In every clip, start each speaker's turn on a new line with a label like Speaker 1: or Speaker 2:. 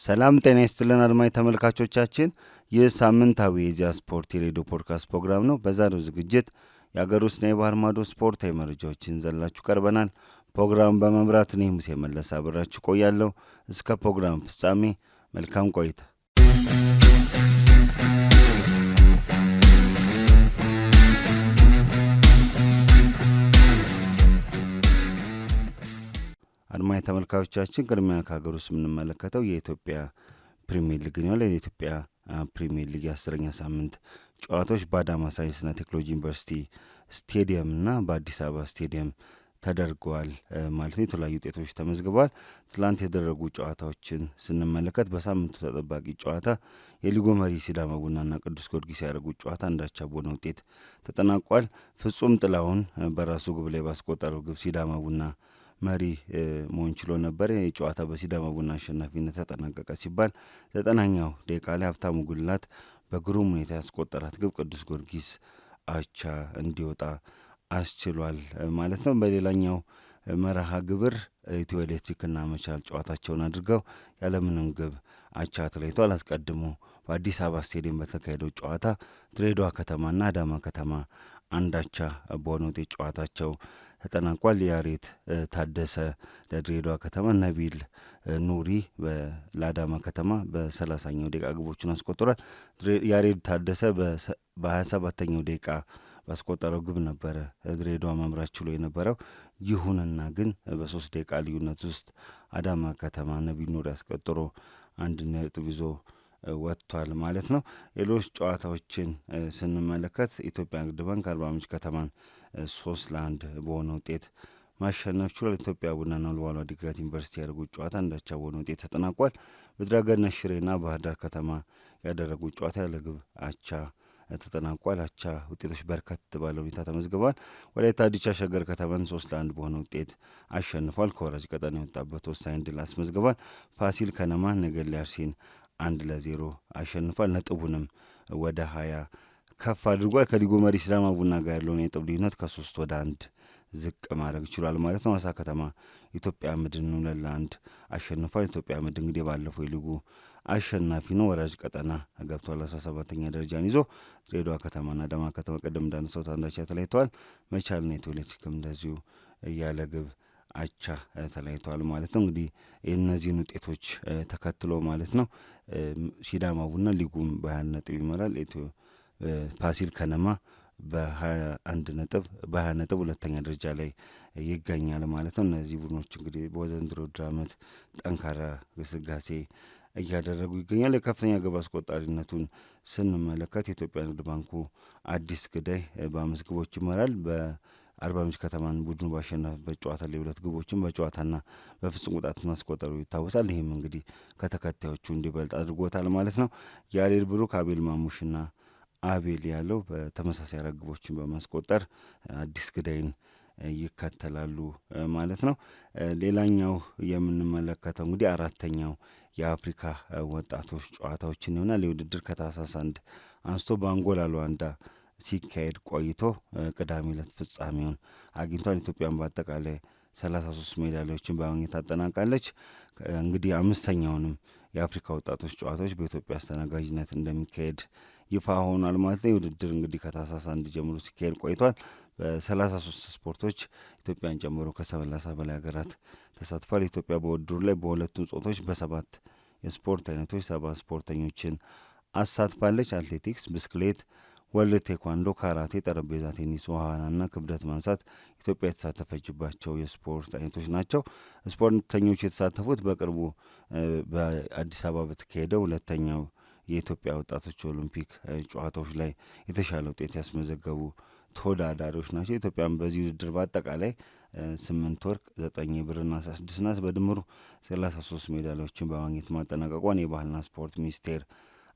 Speaker 1: ሰላም ጤና ይስጥልን አድማጭ ተመልካቾቻችን፣ ይህ ሳምንታዊ የኢዜአ ስፖርት የሬዲዮ ፖድካስት ፕሮግራም ነው። በዛሬው ዝግጅት የአገር ውስጥና የባህር ማዶ ስፖርታዊ መረጃዎችን ይዘንላችሁ ቀርበናል። ፕሮግራሙን በመምራት እኔ ሙሴ መለስ አብራችሁ ቆያለሁ። እስከ ፕሮግራም ፍጻሜ መልካም ቆይታ። አድማጭ ተመልካቾቻችን፣ ቅድሚያ ከሀገር ውስጥ የምንመለከተው የኢትዮጵያ ፕሪሚየር ሊግ ነው። የኢትዮጵያ ፕሪሚየር ሊግ የ10ኛ ሳምንት ጨዋታዎች በአዳማ ሳይንስና ቴክኖሎጂ ዩኒቨርሲቲ ስቴዲየም እና በአዲስ አበባ ስቴዲየም ተደርገዋል ማለት ነው። የተለያዩ ውጤቶች ተመዝግበዋል። ትላንት የተደረጉ ጨዋታዎችን ስንመለከት በሳምንቱ ተጠባቂ ጨዋታ የሊጉ መሪ ሲዳማ ቡናና ቅዱስ ጊዮርጊስ ያደረጉት ጨዋታ አንዳቻ በሆነ ውጤት ተጠናቋል። ፍጹም ጥላሁን በራሱ ግብ ላይ ባስቆጠረው ግብ ሲዳማ ቡና መሪ መሆን ችሎ ነበር። የጨዋታ በሲዳማ ቡና አሸናፊነት ተጠናቀቀ ሲባል 90ኛው ደቂቃ ላይ ሀብታሙ ጉልላት በግሩም ሁኔታ ያስቆጠራት ግብ ቅዱስ ጊዮርጊስ አቻ እንዲወጣ አስችሏል ማለት ነው። በሌላኛው መርሃ ግብር ኢትዮ ኤሌክትሪክና መቻል ጨዋታቸውን አድርገው ያለምንም ግብ አቻ ተለይተዋል። አስቀድሞ በአዲስ አበባ ስቴዲየም በተካሄደው ጨዋታ ድሬዳዋ ከተማና አዳማ ከተማ አንዳቻ በሆነ ውጤት ጨዋታቸው ተጠናቋል። ያሬድ ታደሰ ለድሬዳዋ ከተማ፣ ነቢል ኑሪ ለአዳማ ከተማ በ30ኛው ደቂቃ ግቦቹን አስቆጥሯል። ያሬድ ታደሰ በ27ኛው ደቂቃ ባስቆጠረው ግብ ነበረ ድሬዳዋ መምራት ችሎ የነበረው። ይሁንና ግን በ3 ደቂቃ ልዩነት ውስጥ አዳማ ከተማ ነቢል ኑሪ አስቆጥሮ 1 ነጥብ ይዞ ወጥቷል ማለት ነው። ሌሎች ጨዋታዎችን ስንመለከት ኢትዮጵያ ንግድ ባንክ አርባ ምንጭ ከተማን 3-1 በሆነ ውጤት ማሸነፍ ችሏል። ኢትዮጵያ ቡናና ወልዋሎ ዓዲግራት ዩኒቨርሲቲ ያደረጉት ጨዋታ አንዳቻ በሆነ ውጤት ተጠናቋል። ብድረገነት ሽሬና ባህር ዳር ከተማ ያደረጉት ጨዋታ ያለ ግብ አቻ ተጠናቋል። አቻ ውጤቶች በርከት ባለ ሁኔታ ተመዝግበዋል። ወላይታ ዲቻ ሸገር ከተማን 3-1 በሆነ ውጤት አሸንፏል። ከወራጅ ቀጠና የወጣበት ወሳኝ ድል አስመዝግቧል። ፋሲል ከነማ ነገሌ አርሲን 1-0 አሸንፏል። ነጥቡንም ወደ 20 ከፍ አድርጓል። ከሊጉ መሪ ሲዳማ ቡና ጋር ያለውን የነጥብ ልዩነት ከ3 ወደ 1 ዝቅ ማድረግ ችሏል ማለት ነው። ሐዋሳ ከተማ ኢትዮጵያ መድን 2-1 አሸንፏል። ኢትዮጵያ መድን እንግዲህ ባለፈው የሊጉ አሸናፊ ነው። ወራጅ ቀጠና ገብቷል 17ኛ ደረጃን ይዞ። ድሬዳዋ ከተማና አዳማ ከተማ ቀደም እንዳነሳሁት አንዳቻ ተለያይተዋል። መቻልና ኢትዮ ኤሌክትሪክም እንደዚሁ ያለ ግብ አቻ ተለያይተዋል ማለት ነው። እንግዲህ እነዚህን ውጤቶች ተከትሎ ማለት ነው ሲዳማ ቡና ሊጉን በ20 ነጥብ ይመራል። ፋሲል ከነማ በ20 ነጥብ ሁለተኛ ደረጃ ላይ ይገኛል ማለት ነው። እነዚህ ቡድኖች እንግዲህ በዘንድሮ ውድድር ዓመት ጠንካራ ግስጋሴ እያደረጉ ይገኛል። የከፍተኛ ግብ አስቆጣሪነቱን ስንመለከት የኢትዮጵያ ንግድ ባንኩ አዲስ ግዳይ በ5 ግቦች ይመራል። በአርባ ምንጭ ከተማን ቡድኑ ባሸነፈበት ጨዋታ ላይ 2 ግቦችን በጨዋታና በፍጹም ቅጣት ማስቆጠሩ ይታወሳል። ይህም እንግዲህ ከተከታዮቹ እንዲበልጥ አድርጎታል ማለት ነው። ያሬድ ብሩክ፣ አቤል ማሙሽና አቤል ያለው በተመሳሳይ 4 ግቦችን በማስቆጠር አዲስ ግዳይን ይከተላሉ ማለት ነው። ሌላኛው የምንመለከተው እንግዲህ 4ተኛው የአፍሪካ ወጣቶች ጨዋታዎችን ይሆናል። የውድድር ከታህሳስ 1 አንስቶ በአንጎላ ሉዋንዳ ሲካሄድ ቆይቶ ቅዳሜ ዕለት ፍጻሜውን አግኝቷል። ኢትዮጵያን በአጠቃላይ 33 ሜዳሊያዎችን በማግኘት ታጠናቃለች። እንግዲህ 5ተኛውንም የአፍሪካ ወጣቶች ጨዋታዎች በኢትዮጵያ አስተናጋጅነት እንደሚካሄድ ይፋ ሆኗል ማለት ነው። የውድድር እንግዲህ ከታህሳስ 1 ጀምሮ ሲካሄድ ቆይቷል። በ33 ስፖርቶች ኢትዮጵያን ጨምሮ ከ30 በላይ ሀገራት ተሳትፏል። ኢትዮጵያ በውድድሩ ላይ በሁለቱም ጾታዎች በ7 የስፖርት አይነቶች 7 ስፖርተኞችን አሳትፋለች። አትሌቲክስ፣ ብስክሌት፣ ወርልድ ቴኳንዶ፣ ካራቴ፣ ጠረጴዛ ቴኒስ፣ ዋናና ክብደት ማንሳት ኢትዮጵያ የተሳተፈችባቸው የስፖርት አይነቶች ናቸው። ስፖርተኞች የተሳተፉት በቅርቡ በአዲስ አበባ በተካሄደው 2ኛው የኢትዮጵያ ወጣቶች ኦሎምፒክ ጨዋታዎች ላይ የተሻለ ውጤት ያስመዘገቡ ተወዳዳሪዎች ናቸው። ኢትዮጵያም በዚህ ውድድር በአጠቃላይ 8 ወርቅ፣ 9 ብርና 16 ናስ በድምሩ 33 ሜዳሊያዎችን በማግኘት ማጠናቀቋን የባህልና ስፖርት ሚኒስቴር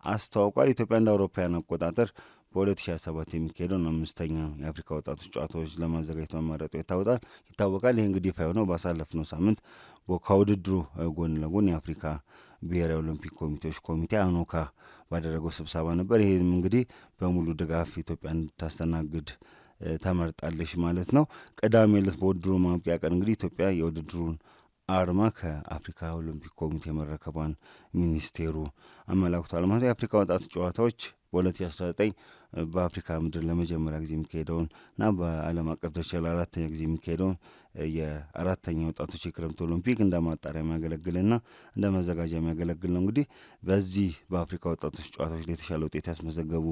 Speaker 1: አስታውቋል። ኢትዮጵያ እንደ አውሮፓውያን አቆጣጠር በ2007 የሚካሄደውን 5ኛው የአፍሪካ ወጣቶች ጨዋታዎች ለማዘጋጀት መመረጡ ይታወቃል። ይህ እንግዲህ ይፋ የሆነው ባሳለፍነው ሳምንት ከውድድሩ ጎን ለጎን የአፍሪካ ብሔራዊ ኦሎምፒክ ኮሚቴዎች ኮሚቴ አኖካ ባደረገው ስብሰባ ነበር። ይህም እንግዲህ በሙሉ ድጋፍ ኢትዮጵያ እንድታስተናግድ ተመርጣለች ማለት ነው። ቅዳሜ ዕለት በውድድሩ ማብቂያ ቀን እንግዲህ ኢትዮጵያ የውድድሩን አርማ ከአፍሪካ ኦሎምፒክ ኮሚቴ መረከቧን ሚኒስቴሩ አመላክቷል። ማለት የአፍሪካ ወጣት ጨዋታዎች በ2019 በአፍሪካ ምድር ለመጀመሪያ ጊዜ የሚካሄደውን እና በዓለም አቀፍ ደረጃ ለአራተኛ ጊዜ የሚካሄደውን የአራተኛ ወጣቶች የክረምት ኦሎምፒክ እንደ ማጣሪያ የሚያገለግልና እንደ መዘጋጃ የሚያገለግል ነው። እንግዲህ በዚህ በአፍሪካ ወጣቶች ጨዋታዎች ላይ የተሻለ ውጤት ያስመዘገቡ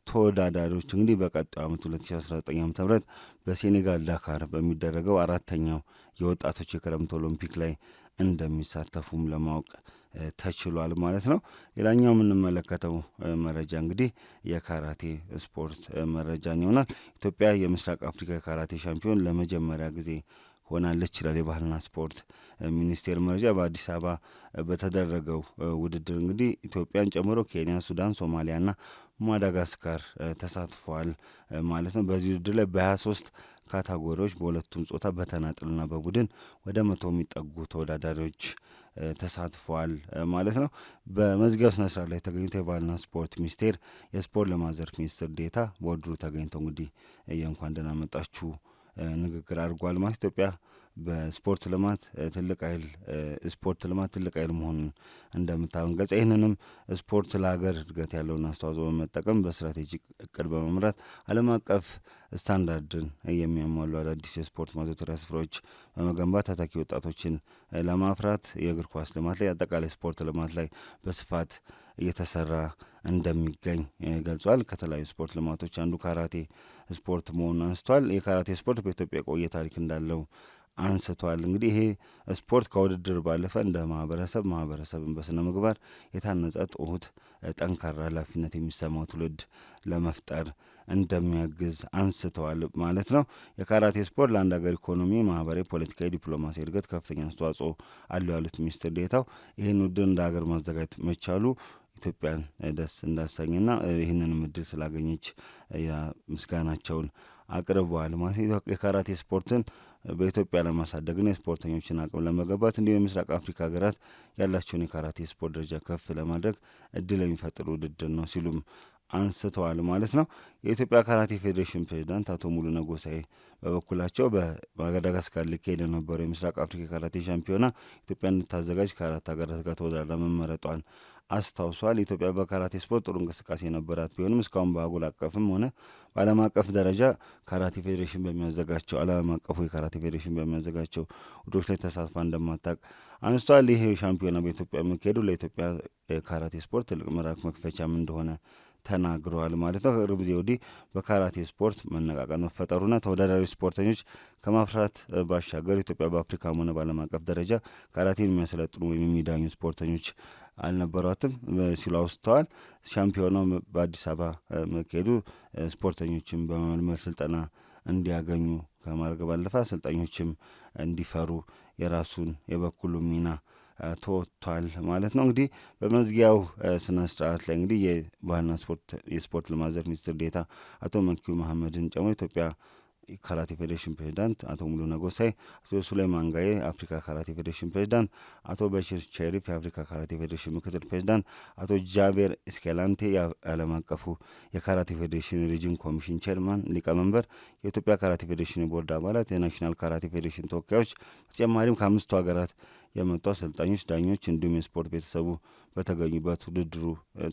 Speaker 1: ተወዳዳሪዎች እንግዲህ በቀጣዩ ዓመት 2019 ዓ.ም በሴኔጋል ዳካር በሚደረገው አራተኛው የወጣቶች የክረምት ኦሎምፒክ ላይ እንደሚሳተፉም ለማወቅ ተችሏል ማለት ነው። ሌላኛው የምንመለከተው መረጃ እንግዲህ የካራቴ ስፖርት መረጃን ይሆናል። ኢትዮጵያ የምስራቅ አፍሪካ የካራቴ ሻምፒዮን ለመጀመሪያ ጊዜ ሆናለች ይላል የባህልና ስፖርት ሚኒስቴር መረጃ። በአዲስ አበባ በተደረገው ውድድር እንግዲህ ኢትዮጵያን ጨምሮ ኬንያ፣ ሱዳን፣ ሶማሊያና ማዳጋስካር ተሳትፈዋል ማለት ነው። በዚህ ውድድር ላይ በ23 ካታጎሪዎች በሁለቱም ጾታ በተናጥልና በቡድን ወደ 100 የሚጠጉ ተወዳዳሪዎች ተሳትፈዋል ማለት ነው። በመዝጊያው ስነ ስርዓት ላይ ተገኝተው የባህልና ስፖርት ሚኒስቴር የስፖርት ልማት ዘርፍ ሚኒስትር ዴኤታ በውድድሩ ተገኝተው እንግዲህ የእንኳን ደህና መጣችሁ ንግግር አድርጓል ማለት ኢትዮጵያ በስፖርት ልማት ትልቅ ኃይል ስፖርት ልማት ትልቅ ኃይል መሆኑን እንደምታውን ገልጸ ይህንንም ስፖርት ለሀገር እድገት ያለውን አስተዋጽኦ በመጠቀም በስትራቴጂክ እቅድ በመምራት ዓለም አቀፍ ስታንዳርድን የሚያሟሉ አዳዲስ የስፖርት ማዘውተሪያ ስፍራዎች በመገንባት ተተኪ ወጣቶችን ለማፍራት የእግር ኳስ ልማት ላይ አጠቃላይ ስፖርት ልማት ላይ በስፋት እየተሰራ እንደሚገኝ ገልጿል። ከተለያዩ ስፖርት ልማቶች አንዱ ካራቴ ስፖርት መሆኑን አንስቷል። የካራቴ ስፖርት በኢትዮጵያ የቆየ ታሪክ እንዳለው አንስቷል። እንግዲህ ይሄ ስፖርት ከውድድር ባለፈ እንደ ማህበረሰብን በስነ ምግባር የታነጸ ትሁት፣ ጠንካራ፣ ኃላፊነት የሚሰማው ትውልድ ለመፍጠር እንደሚያግዝ አንስተዋል ማለት ነው። የካራቴ ስፖርት ለአንድ ሀገር ኢኮኖሚ፣ ማህበራዊ፣ ፖለቲካዊ፣ ዲፕሎማሲያዊ እድገት ከፍተኛ አስተዋጽኦ አለው ያሉት ሚኒስትር ዴኤታው ይህን ውድድር እንደ ሀገር ማዘጋጀት መቻሉ ኢትዮጵያን ደስ እንዳሰኝና ይህንንም እድል ስላገኘች ምስጋናቸውን አቅርበዋል ማለት የካራቴ ስፖርትን በኢትዮጵያ ለማሳደግና የስፖርተኞችን አቅም ለመገንባት እንዲሁም የምስራቅ አፍሪካ ሀገራት ያላቸውን የካራቴ ስፖርት ደረጃ ከፍ ለማድረግ እድል የሚፈጥር ውድድር ነው ሲሉም አንስተዋል ማለት ነው። የኢትዮጵያ ካራቴ ፌዴሬሽን ፕሬዚዳንት አቶ ሙሉነህ ጎሳኤ በበኩላቸው በማዳጋስካር ሊካሄድ የነበረው የምስራቅ አፍሪካ ካራቴ ሻምፒዮና ኢትዮጵያ እንድታዘጋጅ ከአራት ሀገራት ጋር ተወዳድራ መመረጧን አስታውሷል። ኢትዮጵያ በካራቴ ስፖርት ጥሩ እንቅስቃሴ የነበራት ቢሆንም እስካሁን በአህጉር አቀፍም ሆነ በዓለም አቀፍ ደረጃ ካራቴ ፌዴሬሽን በሚያዘጋቸው ዓለም አቀፉ የካራቴ ፌዴሬሽን በሚያዘጋቸው ውድድሮች ላይ ተሳትፋ እንደማታውቅ አንስቷል። ይህ ሻምፒዮና በኢትዮጵያ የሚካሄዱ ለኢትዮጵያ ካራቴ ስፖርት ትልቅ ምዕራፍ መክፈቻም እንደሆነ ተናግረዋል ማለት ነው። ከቅርብ ጊዜ ወዲህ በካራቴ ስፖርት መነቃቃት መፈጠሩና ተወዳዳሪ ስፖርተኞች ከማፍራት ባሻገር ኢትዮጵያ በአፍሪካም ሆነ በዓለም አቀፍ ደረጃ ካራቴን የሚያሰለጥኑ ወይም የሚዳኙ ስፖርተኞች አልነበሯትም ሲሉ አውስተዋል። ሻምፒዮናው በአዲስ አበባ መካሄዱ ስፖርተኞችም በመመልመል ስልጠና እንዲያገኙ ከማድረግ ባለፈ አሰልጣኞችም እንዲፈሩ የራሱን የበኩሉ ሚና ተወጥቷል ማለት ነው። እንግዲህ በመዝጊያው ስነ ስርዓት ላይ እንግዲህ የባህልና የስፖርት ልማት ዘርፍ ሚኒስትር ዴኤታ አቶ መኪዩ መሐመድን ጨምሮ ኢትዮጵያ ካራቴ ፌዴሬሽን ፕሬዚዳንት አቶ ሙሉነህ ጎሳኤ፣ አቶ ሱሌማን ጋዬ የአፍሪካ ካራቴ ፌዴሬሽን ፕሬዚዳንት፣ አቶ በሽር ሸሪፍ የአፍሪካ ካራቴ ፌዴሬሽን ምክትል ፕሬዚዳንት፣ አቶ ጃቤር እስኬላንቴ የዓለም አቀፉ የካራቴ ፌዴሬሽን ሪጅን ኮሚሽን ቼርማን ሊቀመንበር፣ የኢትዮጵያ ካራቴ ፌዴሬሽን የቦርድ አባላት፣ የናሽናል ካራቴ ፌዴሬሽን ተወካዮች በተጨማሪም ከ5ቱ ሀገራት የመጡ አሰልጣኞች፣ ዳኞች እንዲሁም የስፖርት ቤተሰቡ በተገኙበት ውድድሩ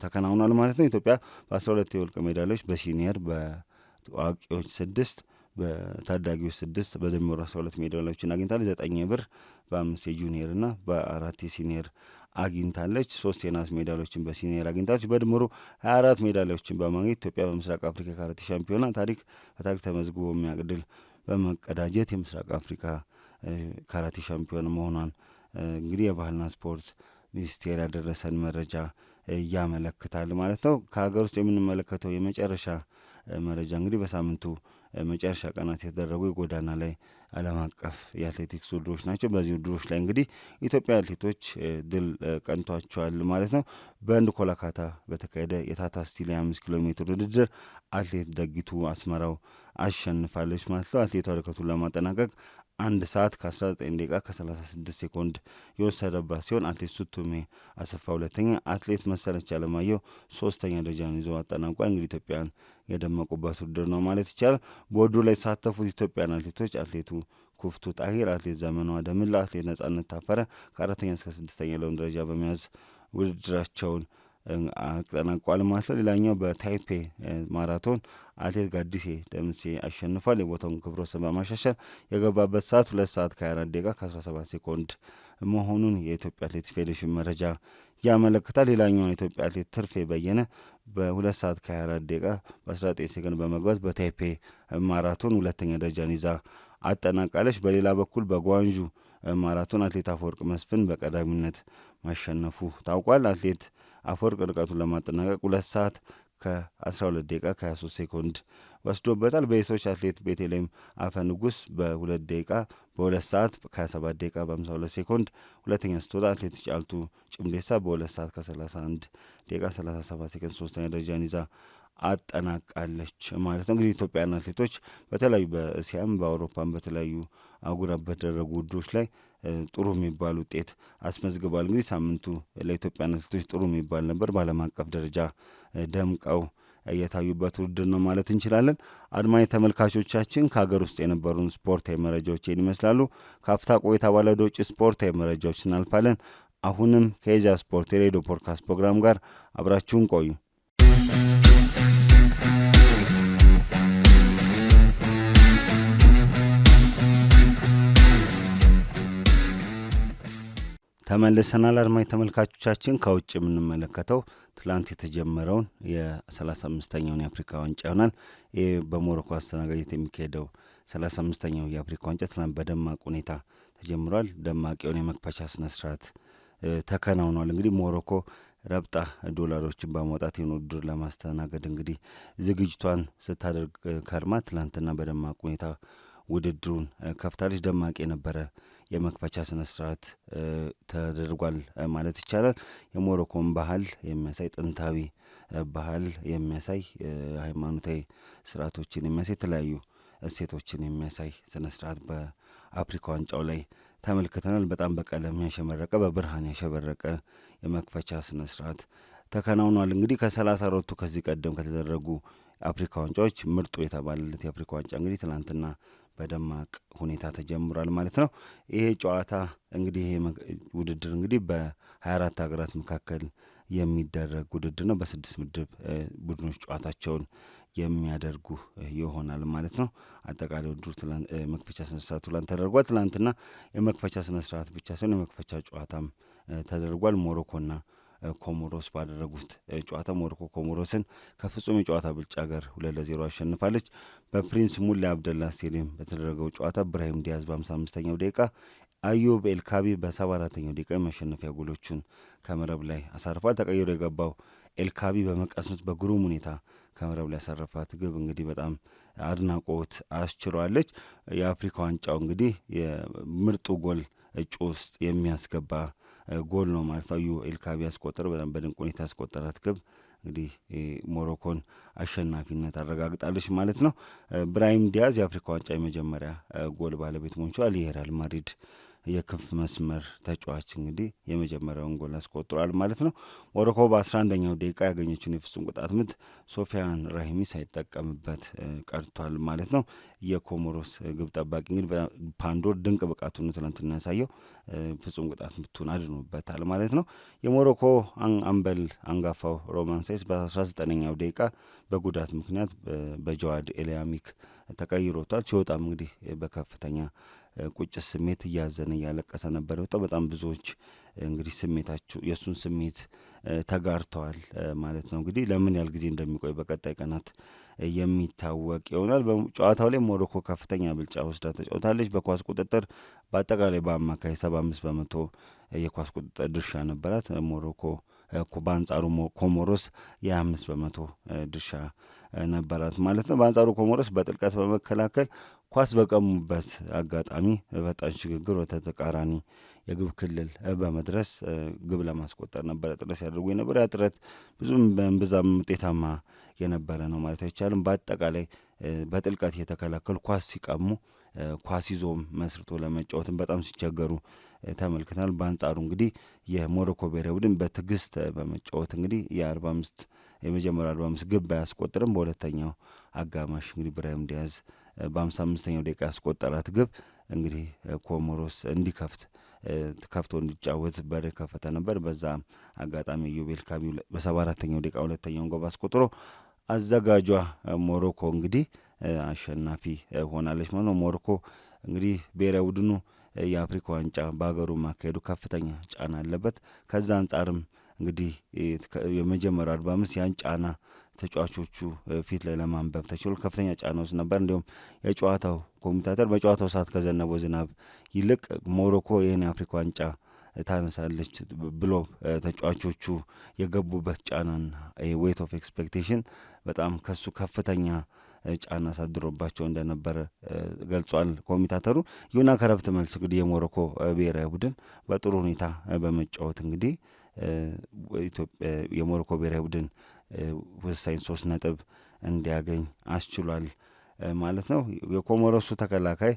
Speaker 1: ተከናውኗል ማለት ነው። ኢትዮጵያ በ12 የወርቅ ሜዳሊያዎች በሲኒየር በአዋቂዎች 6 በታዳጊዎች 6 በድምሩ 12 ሜዳሊያዎችን አግኝታለች። 9 የብር በ5 የጁኒየር እና በ4 የሲኒየር አግኝታለች። 3 የናስ ሜዳሊያዎችን በሲኒየር አግኝታለች። በድምሩ 24 ሜዳሊያዎችን በማግኘት ኢትዮጵያ በምስራቅ አፍሪካ ካራቴ ሻምፒዮና በታሪክ ተመዝግቦ የሚያውቅ ድል በመቀዳጀት የምስራቅ አፍሪካ ካራቴ ሻምፒዮን መሆኗን እንግዲህ የባህልና ስፖርት ሚኒስቴር ያደረሰን መረጃ ያመለክታል ማለት ነው። ከሀገር ውስጥ የምንመለከተው የመጨረሻ መረጃ እንግዲህ በሳምንቱ መጨረሻ ቀናት የተደረጉ የጎዳና ላይ ዓለም አቀፍ የአትሌቲክስ ውድድሮች ናቸው። በዚህ ውድድሮች ላይ እንግዲህ ኢትዮጵያ አትሌቶች ድል ቀንቷቸዋል ማለት ነው። በህንድ ኮላካታ በተካሄደ የታታ ስቲል 5 ኪሎ ሜትር ውድድር አትሌት ደጊቱ አስመራው አሸንፋለች ማለት ነው። አትሌቷ ርቀቱን ለማጠናቀቅ 1 ሰዓት ከ19 ደቂቃ ከ36 ሴኮንድ የወሰደባት ሲሆን አትሌት ሱቱሜ አሰፋ ሁለተኛ፣ አትሌት መሰለች አለማየሁ ሶስተኛ ደረጃን ይዘው አጠናቋል። እንግዲህ ኢትዮጵያን የደመቁበት ውድድር ነው ማለት ይቻላል። በውድድሩ ላይ የተሳተፉት ኢትዮጵያን አትሌቶች አትሌቱ ኩፍቱ ጣሂር፣ አትሌት ዘመኑ አደምላ፣ አትሌት ነጻነት ታፈረ ከ4ኛ እስከ 6ኛ ያለውን ደረጃ በመያዝ ውድድራቸውን አጠናቋል ማለት ነው። ሌላኛው በታይፔ ማራቶን አትሌት ጋዲሴ ደምሴ አሸንፏል። የቦታውን ክብረ ወሰን በማሻሻል የገባበት ሰዓት 2 ሰዓት ከ24 ደቂቃ ከ17 ሴኮንድ መሆኑን የኢትዮጵያ አትሌቲክስ ፌዴሬሽን መረጃ ያመለክታል። ሌላኛውን የኢትዮጵያ አትሌት ትርፌ በየነ በ2 ሰዓት ከ24 ደቂቃ በ19 ሴኮንድ በመግባት በታይፔ ማራቶን ሁለተኛ ደረጃን ይዛ አጠናቃለች። በሌላ በኩል በጓንዡ ማራቶን አትሌት አፈወርቅ መስፍን በቀዳሚነት ማሸነፉ ታውቋል። አትሌት አፈወርቅ ርቀቱን ለማጠናቀቅ 2 ሰዓት ከ12 ደቂቃ ከ23 ሴኮንድ ወስዶበታል። በሴቶች አትሌት ቤተልሔም አፈ ንጉስ በ2 ደቂቃ በ2 ሰዓት ከ27 ደቂቃ በ52 ሴኮንድ ሁለተኛ ስትወጣ፣ አትሌት ጫልቱ ጭምዴሳ በ2 ሰዓት ከ31 ደቂቃ 37 ሴኮንድ ሶስተኛ ደረጃን ይዛ አጠናቃለች ማለት ነው። እንግዲህ ኢትዮጵያውያን አትሌቶች በተለያዩ በእስያም በአውሮፓም በተለያዩ አህጉራት በተደረጉ ውድድሮች ላይ ጥሩ የሚባል ውጤት አስመዝግቧል። እንግዲህ ሳምንቱ ለኢትዮጵያውያን አትሌቶች ጥሩ የሚባል ነበር። በዓለም አቀፍ ደረጃ ደምቀው የታዩበት ውድድር ነው ማለት እንችላለን። አድማጭ ተመልካቾቻችን ከሀገር ውስጥ የነበሩን ስፖርታዊ መረጃዎች ይህን ይመስላሉ። ከአፍታ ቆይታ በኋላ ወደ ውጭ ስፖርታዊ መረጃዎች እናልፋለን። አሁንም ከኢዜአ ስፖርት የሬዲዮ ፖድካስት ፕሮግራም ጋር አብራችሁን ቆዩ። ተመልሰናል። አድማጭ ተመልካቾቻችን ከውጭ የምንመለከተው ትላንት የተጀመረውን የ35ኛውን የአፍሪካ ዋንጫ ይሆናል። ይህ በሞሮኮ አስተናጋጅነት የሚካሄደው 35ኛው የአፍሪካ ዋንጫ ትላንት በደማቅ ሁኔታ ተጀምሯል። ደማቅ የሆነ የመክፈቻ ስነስርዓት ተከናውኗል። እንግዲህ ሞሮኮ ረብጣ ዶላሮችን በማውጣት ይህን ውድድር ለማስተናገድ እንግዲህ ዝግጅቷን ስታደርግ ከርማ ትላንትና በደማቅ ሁኔታ ውድድሩን ከፍታለች። ደማቅ የነበረ የመክፈቻ ስነ ስርዓት ተደርጓል ማለት ይቻላል። የሞሮኮን ባህል የሚያሳይ ጥንታዊ ባህል የሚያሳይ ሃይማኖታዊ ስርዓቶችን የሚያሳይ የተለያዩ እሴቶችን የሚያሳይ ስነ ስርዓት በአፍሪካ ዋንጫው ላይ ተመልክተናል። በጣም በቀለም ያሸበረቀ በብርሃን ያሸበረቀ የመክፈቻ ስነ ስርዓት ተከናውኗል። እንግዲህ ከ34ቱ ከዚህ ቀደም ከተደረጉ አፍሪካ ዋንጫዎች ምርጡ የተባለለት የአፍሪካ ዋንጫ እንግዲህ ትናንትና በደማቅ ሁኔታ ተጀምሯል ማለት ነው። ይሄ ጨዋታ እንግዲህ ይሄ ውድድር እንግዲህ በ24 ሀገራት መካከል የሚደረግ ውድድር ነው። በ6 ምድብ ቡድኖች ጨዋታቸውን የሚያደርጉ ይሆናል ማለት ነው። አጠቃላይ ውድድሩ መክፈቻ ስነስርዓቱ ትላንት ተደርጓል። ትላንትና የመክፈቻ ስነስርዓት ብቻ ሳይሆን የመክፈቻ ጨዋታም ተደርጓል። ሞሮኮና ኮሞሮስ ባደረጉት ጨዋታ ሞሮኮ ኮሞሮስን ከፍጹም የጨዋታ ብልጫ ጋር 2-0 አሸንፋለች። በፕሪንስ ሙሌ አብደላ ስቴዲየም በተደረገው ጨዋታ ብራሂም ዲያዝ በ55ኛው ደቂቃ፣ አዩብ ኤልካቢ በ74ኛው ደቂቃ የማሸነፊያ ጎሎቹን ከመረብ ላይ አሳርፏል። ተቀይሮ የገባው ኤልካቢ በመቀስኖት በግሩም ሁኔታ ከመረብ ላይ ያሳረፋት ግብ እንግዲህ በጣም አድናቆት አስችሯለች። የአፍሪካ ዋንጫው እንግዲህ የምርጡ ጎል እጩ ውስጥ የሚያስገባ ጎል ነው ማለት ነው። አዩብ ኤልካቢ ያስቆጠረ በጣም በድንቅ ሁኔታ ያስቆጠራት ግብ እንግዲህ ሞሮኮን አሸናፊነት አረጋግጣለች ማለት ነው። ብራሂም ዲያዝ የአፍሪካ ዋንጫ የመጀመሪያ ጎል ባለቤት መሆን ችሏል። የሪያል ማድሪድ የክንፍ መስመር ተጫዋች እንግዲህ የመጀመሪያውን ጎል አስቆጥሯል ማለት ነው። ሞሮኮ በ11ኛው ደቂቃ ያገኘችውን የፍጹም ቅጣት ምት ሶፊያን ራሂሚ ሳይጠቀምበት ቀርቷል ማለት ነው። የኮሞሮስ ግብ ጠባቂ እንግዲህ ፓንዶር ድንቅ ብቃቱን ትናንትና ያሳየው ፍጹም ቅጣት ምቱን አድኖበታል ማለት ነው። የሞሮኮ አምበል አንጋፋው ሮማን ሳይስ በ19ኛው ደቂቃ በጉዳት ምክንያት በጀዋድ ኤልያሚክ ተቀይሮቷል። ሲወጣም እንግዲህ በከፍተኛ ቁጭት ስሜት እያዘነ እያለቀሰ ነበር የወጣው። በጣም ብዙዎች እንግዲህ ስሜታቸው የእሱን ስሜት ተጋርተዋል ማለት ነው። እንግዲህ ለምን ያህል ጊዜ እንደሚቆይ በቀጣይ ቀናት የሚታወቅ ይሆናል። በጨዋታው ላይ ሞሮኮ ከፍተኛ ብልጫ ወስዳ ተጫውታለች። በኳስ ቁጥጥር በአጠቃላይ በአማካይ 75 በመቶ የኳስ ቁጥጥር ድርሻ ነበራት ሞሮኮ። በአንጻሩ ኮሞሮስ የ25 በመቶ ድርሻ ነበራት ማለት ነው። በአንጻሩ ኮሞሮስ በጥልቀት በመከላከል ኳስ በቀሙበት አጋጣሚ በፈጣን ሽግግር ወደ ተቃራኒ የግብ ክልል በመድረስ ግብ ለማስቆጠር ነበረ ጥረት ሲያደርጉ የነበረ። ያ ጥረት ብዙም በእምብዛም ውጤታማ የነበረ ነው ማለት አይቻልም። በአጠቃላይ በጥልቀት እየተከላከሉ ኳስ ሲቀሙ ኳስ ይዞም መስርቶ ለመጫወትም በጣም ሲቸገሩ ተመልክተናል። በአንጻሩ እንግዲህ የሞሮኮ ብሔራዊ ቡድን በትዕግስት በመጫወት እንግዲህ የመጀመሪያ 45 ግብ ባያስቆጥርም በሁለተኛው አጋማሽ እንግዲህ ብራሂም ዲያዝ በ55ኛው ደቂቃ ያስቆጠራት ግብ እንግዲህ ኮሞሮስ እንዲከፍት ከፍቶ እንዲጫወት በር ከፈተ ነበር። በዛ አጋጣሚ ዩቤል ካቢ በ74ኛው ደቂቃ ሁለተኛውን ጎል አስቆጥሮ አዘጋጇ ሞሮኮ እንግዲህ አሸናፊ ሆናለች ማለት ነው። ሞሮኮ እንግዲህ ብሔራዊ ቡድኑ የአፍሪካ ዋንጫ በሀገሩ ማካሄዱ ከፍተኛ ጫና አለበት። ከዛ አንጻርም እንግዲህ የመጀመሪያው 45 ያን ጫና ተጫዋቾቹ ፊት ላይ ለማንበብ ተችሎ ከፍተኛ ጫና ውስጥ ነበር። እንዲሁም የጨዋታው ኮሚታተር በጨዋታው ሰዓት ከዘነበው ዝናብ ይልቅ ሞሮኮ ይህን የአፍሪካ ዋንጫ ታነሳለች ብሎ ተጫዋቾቹ የገቡበት ጫናና ዌይት ኦፍ ኤክስፔክቴሽን በጣም ከሱ ከፍተኛ ጫና አሳድሮባቸው እንደነበረ ገልጿል ኮሚታተሩ። ይሁንና ከረፍት መልስ እንግዲህ የሞሮኮ ብሔራዊ ቡድን በጥሩ ሁኔታ በመጫወት እንግዲህ የሞሮኮ ብሔራዊ ቡድን ወሳኝ 3 ነጥብ እንዲያገኝ አስችሏል ማለት ነው። የኮሞሮሱ ተከላካይ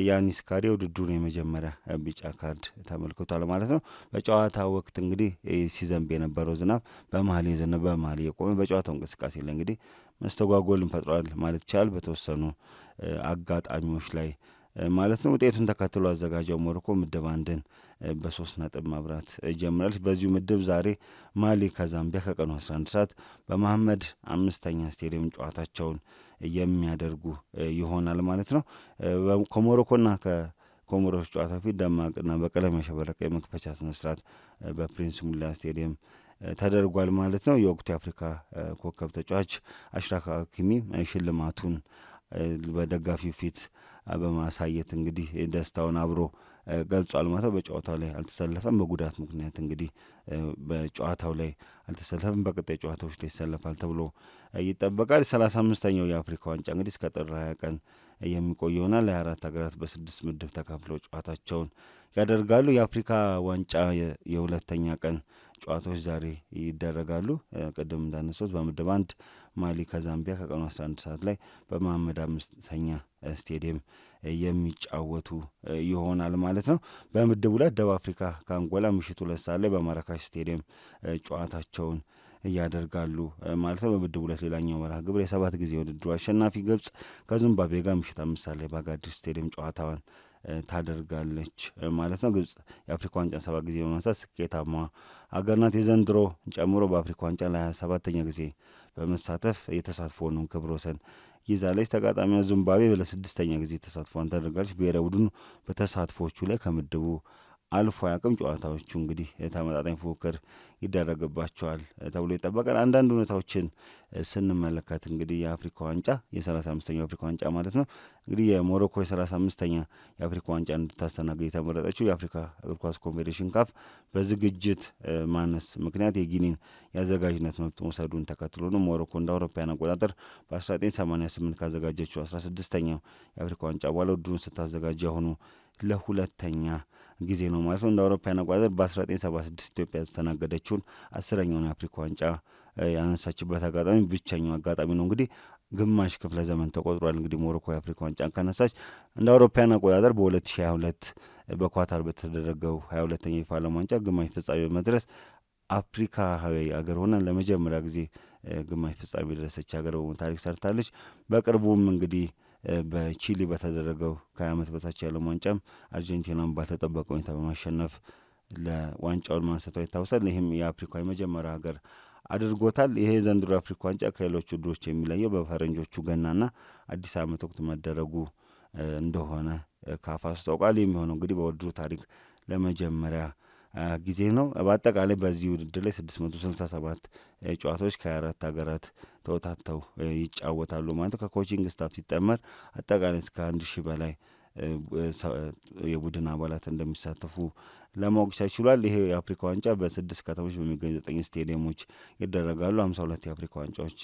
Speaker 1: ያኒስ ካሪ ውድድሩን የመጀመሪያ ቢጫ ካርድ ተመልክቷል ማለት ነው። በጨዋታ ወቅት እንግዲህ ሲዘንብ የነበረው ዝናብ በመሀል የዘነበ በመሀል የቆመ በጨዋታው እንቅስቃሴ ላይ እንግዲህ መስተጓጎልን ፈጥሯል ማለት ይቻላል በተወሰኑ አጋጣሚዎች ላይ ማለት ነው። ውጤቱን ተከትሎ አዘጋጀው ሞሮኮ ምድብ አንድን በ3 ነጥብ መብራት ጀምራለች። በዚሁ ምድብ ዛሬ ማሊ ከዛምቢያ ከቀኑ 11 ሰዓት በመሐመድ 5ኛ ስቴዲየም ጨዋታቸውን የሚያደርጉ ይሆናል ማለት ነው። ከሞሮኮና ከኮሞሮስ ጨዋታ ፊት ደማቅና በቀለም ያሸበረቀ የመክፈቻ ስነስርዓት በፕሪንስ ሙላ ስቴዲየም ተደርጓል ማለት ነው። የወቅቱ የአፍሪካ ኮከብ ተጫዋች አሽራፍ ሀኪሚ ሽልማቱን በደጋፊው ፊት በማሳየት እንግዲህ ደስታውን አብሮ ገልጿል ማለት ነው። በጨዋታው ላይ አልተሰለፈም፣ በጉዳት ምክንያት እንግዲህ በጨዋታው ላይ አልተሰለፈም። በቀጣይ ጨዋታዎች ላይ ይሰለፋል ተብሎ ይጠበቃል። 35ኛው የአፍሪካ ዋንጫ እንግዲህ እስከ ጥር 20 ቀን የሚቆይ ይሆናል። ለ24 ሀገራት በ6 ምድብ ተካፍለው ጨዋታቸውን ያደርጋሉ። የአፍሪካ ዋንጫ የሁለተኛ ቀን ጨዋታዎች ዛሬ ይደረጋሉ። ቅድም እንዳነሱት በምድብ አንድ ማሊ ከዛምቢያ ከቀኑ 11 ሰዓት ላይ በመሐመድ 5ኛ ስቴዲየም የሚጫወቱ ይሆናል ማለት ነው። በምድብ ሁለት ደቡብ አፍሪካ ከአንጎላ ምሽቱ 2 ሰዓት ላይ በማራካሽ ስቴዲየም ጨዋታቸውን እያደርጋሉ ማለት ነው። በምድብ ሁለት ሌላኛው መርሃ ግብር የ7 ጊዜ ውድድሩ አሸናፊ ግብጽ ከዚምባብዌ ጋር ምሽት 5 ሰዓት ላይ በአጋዲር ስቴዲየም ጨዋታዋን ታደርጋለች ማለት ነው። ግብጽ የአፍሪካ ዋንጫ 7 ጊዜ በማንሳት ስኬታማ አገር ናት። የዘንድሮ ጨምሮ በአፍሪካ ዋንጫ ለ27ኛ ጊዜ በመሳተፍ የተሳትፎውን ክብረ ወሰን ይዛለች። ተጋጣሚዋ ዚምባብዌ ለ6ኛ ጊዜ ተሳትፎን ታደርጋለች። ብሔራዊ ቡድኑ በተሳትፎቹ ላይ ከምድቡ አልፎ አያውቅም። ጨዋታዎቹ እንግዲህ ተመጣጣኝ ፉክክር ይደረግባቸዋል ተብሎ ይጠበቃል። አንዳንድ ሁኔታዎችን ስንመለከት እንግዲህ የአፍሪካ ዋንጫ የ35ኛው የአፍሪካ ዋንጫ ማለት ነው እንግዲህ የሞሮኮ የ35ኛ የአፍሪካ ዋንጫ እንድታስተናግድ የተመረጠችው የአፍሪካ እግር ኳስ ኮንፌዴሬሽን ካፍ በዝግጅት ማነስ ምክንያት የጊኒን የአዘጋጅነት መብት መውሰዱን ተከትሎ ነው። ሞሮኮ እንደ አውሮፓውያን አቆጣጠር በ1988 ካዘጋጀችው 16ኛው የአፍሪካ ዋንጫ በኋላ ውድድሩን ስታዘጋጅ ያሁኑ ለሁለተኛ ጊዜ ነው ማለት ነው። እንደ አውሮፓውያን አቆጣጠር በ1976 ኢትዮጵያ ያስተናገደችውን 10ኛውን የአፍሪካ ዋንጫ ያነሳችበት አጋጣሚ ብቸኛው አጋጣሚ ነው። እንግዲህ ግማሽ ክፍለ ዘመን ተቆጥሯል። እንግዲህ ሞሮኮ የአፍሪካ ዋንጫን ካነሳች እንደ አውሮፓውያን አቆጣጠር በ2022 በኳታር በተደረገው 22ኛ የዓለም ዓለም ዋንጫ ግማሽ ፍጻሜ በመድረስ አፍሪካዊ አገር ሆና ለመጀመሪያ ጊዜ ግማሽ ፍጻሜ የደረሰች ሀገር ታሪክ ሰርታለች። በቅርቡም እንግዲህ በቺሊ በተደረገው ከ20 ዓመት በታች የዓለም ዋንጫም አርጀንቲናን ባልተጠበቀ ሁኔታ በማሸነፍ ለዋንጫውን ማንሳቷ ይታወሳል። ይህም የአፍሪካ የመጀመሪያ ሀገር አድርጎታል። ይሄ ዘንድሮ የአፍሪካ ዋንጫ ከሌሎች ውድድሮች የሚለየው በፈረንጆቹ ገናና አዲስ ዓመት ወቅት መደረጉ እንደሆነ ካፍ አስታውቋል። የሚሆነው እንግዲህ በውድድሩ ታሪክ ለመጀመሪያ ጊዜ ነው። በአጠቃላይ በዚህ ውድድር ላይ 667 ጨዋታዎች ከ24 ሀገራት ተወታተው ይጫወታሉ ማለት ነው። ከኮቺንግ ስታፍ ሲጠመር አጠቃላይ እስከ 1000 በላይ የቡድን አባላት እንደሚሳተፉ ለማወቅ ተችሏል። ይሄ የአፍሪካ ዋንጫ በ6 ከተሞች በሚገኙ 9 ስቴዲየሞች ይደረጋሉ። 52 የአፍሪካ ዋንጫዎች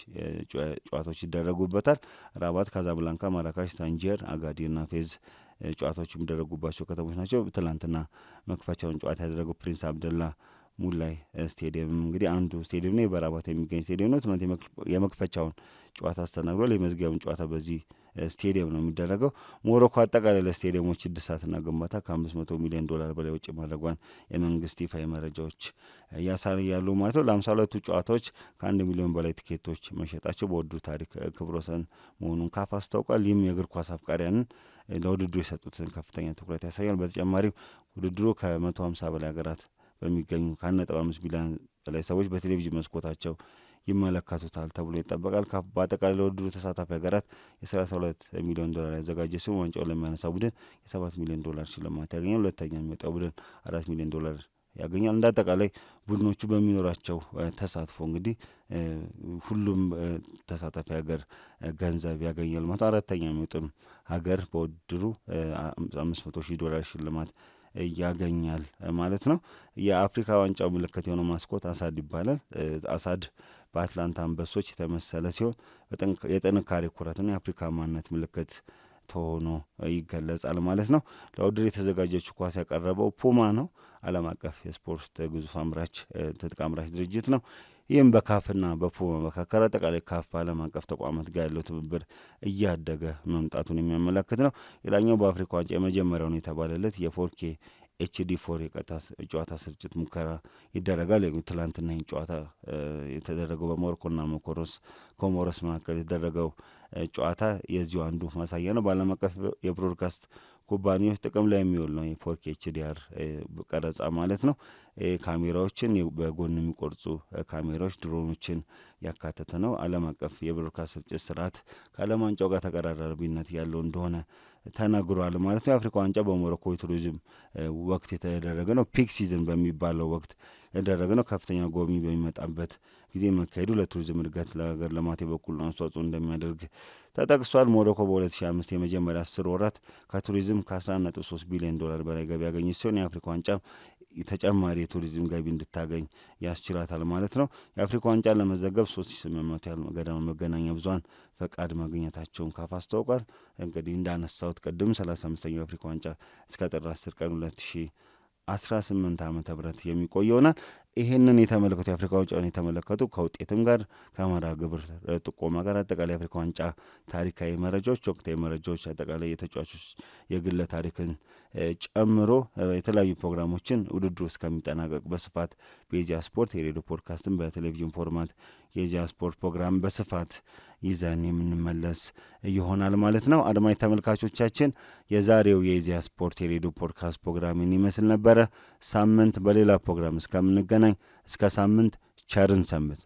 Speaker 1: ጨዋታዎች ይደረጉበታል። ራባት፣ ካዛብላንካ፣ ማራካሽ፣ ታንጀር፣ አጋዲርና ፌዝ ጨዋታዎች የሚደረጉባቸው ከተሞች ናቸው። ትላንትና መክፈቻውን ጨዋታ ያደረገው ፕሪንስ አብደላ ሙላይ ስቴዲየም እንግዲህ አንዱ ስቴዲየም ነው። በራባት የሚገኝ ስቴዲየም ነው። ትናንት የመክፈቻውን ጨዋታ አስተናግዷል። የመዝጊያውን ጨዋታ በዚህ ስቴዲየም ነው የሚደረገው። ሞሮኮ አጠቃላይ ለስቴዲየሞች እድሳትና ግንባታ ከ500 ሚሊዮን ዶላር በላይ ወጪ ማድረጓን የመንግስት ይፋ መረጃዎች ያሳያሉ ማለት ነው። ለ52ቱ ጨዋታዎች ከ1 ሚሊዮን በላይ ቲኬቶች መሸጣቸው በውድድሩ ታሪክ ክብረ ወሰን መሆኑን ካፍ አስታውቋል። ይህም የእግር ኳስ አፍቃሪያንን ለውድድሩ የሰጡትን ከፍተኛ ትኩረት ያሳያል። በተጨማሪም ውድድሩ ከ150 በላይ ሀገራት በሚገኙ ከ1.5 ቢሊዮን በላይ ሰዎች በቴሌቪዥን መስኮታቸው ይመለከቱታል ተብሎ ይጠበቃል። በአጠቃላይ ለውድድሩ ተሳታፊ ሀገራት የ32 ሚሊዮን ዶላር ያዘጋጀ ሲሆን ዋንጫውን ለሚያነሳ ቡድን የ7 ሚሊዮን ዶላር ሽልማት ያገኛል። ሁለተኛ የሚወጣው ቡድን 4 ሚሊዮን ዶላር ያገኛል። እንደ አጠቃላይ ቡድኖቹ በሚኖራቸው ተሳትፎ እንግዲህ ሁሉም ተሳታፊ ሀገር ገንዘብ ያገኛል ማለት። አራተኛ የሚወጣም ሀገር በውድድሩ 500,000 ዶላር ሽልማት ያገኛል ማለት ነው። የአፍሪካ ዋንጫው ምልክት የሆነው ማስኮት አሳድ ይባላል። አሳድ በአትላንታ አንበሶች የተመሰለ ሲሆን የጥንካሬ ኩራትና የአፍሪካ ማንነት ምልክት ተሆኖ ይገለጻል ማለት ነው። ለውድድር የተዘጋጀችው ኳስ ያቀረበው ፑማ ነው። ዓለም አቀፍ የስፖርት ግዙፍ አምራች ትጥቅ አምራች ድርጅት ነው። ይህም በካፍና በፑማ መካከል አጠቃላይ ካፍ ዓለም አቀፍ ተቋማት ጋር ያለው ትብብር እያደገ መምጣቱን የሚያመለክት ነው። ሌላኛው በአፍሪካ ዋንጫ የመጀመሪያውን የተባለለት የፎርኬ HD4 የቀጥታ ጨዋታ ስርጭት ሙከራ ይደረጋል። ትላንትና ይህን ጨዋታ የተደረገው በሞሮኮና ኮሞሮስ መካከል የተደረገው ጨዋታ የዚሁ አንዱ ማሳያ ነው። በዓለም አቀፍ የብሮድካስት ኩባንያዎች ጥቅም ላይ የሚውል ነው የፎርኬ HDR ቀረጻ ማለት ነው። ካሜራዎችን በጎን የሚቆርጹ ካሜራዎች፣ ድሮኖችን ያካተተ ነው። ዓለም አቀፍ የብሮድካስት ስርጭት ስርዓት ከዓለም ዋንጫው ጋር ተቀራራቢነት ያለው እንደሆነ ተነግሯል ማለት ነው። የአፍሪካ ዋንጫ በሞሮኮ የቱሪዝም ወቅት የተደረገ ነው። ፒክ ሲዝን በሚባለው ወቅት የተደረገ ነው። ከፍተኛ ጎብኚ በሚመጣበት ጊዜ መካሄዱ ለቱሪዝም እድገት ለሀገር ልማት በኩል አስተዋጽኦ እንደሚያደርግ ተጠቅሷል። ሞሮኮ በ2005 የመጀመሪያ 10 ወራት ከቱሪዝም ከ11.3 ቢሊዮን ዶላር በላይ ገቢ ያገኘች ሲሆን የአፍሪካ ዋንጫ ተጨማሪ የቱሪዝም ገቢ እንድታገኝ ያስችላታል ማለት ነው። የአፍሪካ ዋንጫ ለመዘገብ 3800 ያህል ገደማ መገናኛ ብዙኃን ፈቃድ ማግኘታቸውን ካፍ አስታውቋል። እንግዲህ እንዳነሳሁት ቅድም 35ኛው የአፍሪካ ዋንጫ እስከ ጥር 10 ቀን 2018 ዓመተ ምህረት የሚቆይ ይሆናል። ይህንን የተመለከቱ የአፍሪካ ዋንጫውን የተመለከቱ ከውጤትም ጋር ከመርሃ ግብር ጥቆማ ጋር አጠቃላይ የአፍሪካ ዋንጫ ታሪካዊ መረጃዎች፣ ወቅታዊ መረጃዎች፣ አጠቃላይ የተጫዋቾች የግለ ታሪክን ጨምሮ የተለያዩ ፕሮግራሞችን ውድድሩ እስከሚጠናቀቅ በስፋት በኢዜአ ስፖርት የሬዲዮ ፖድካስትን በቴሌቪዥን ፎርማት የኢዜአ ስፖርት ፕሮግራም በስፋት ይዘን የምንመለስ ይሆናል ማለት ነው። አድማጭ ተመልካቾቻችን የዛሬው የኢዜአ ስፖርት የሬዲዮ ፖድካስት ፕሮግራምን ይመስል ነበረ። ሳምንት በሌላ ፕሮግራም እስከምንገናኝ እስከ ሳምንት ቸርን ሰንብት።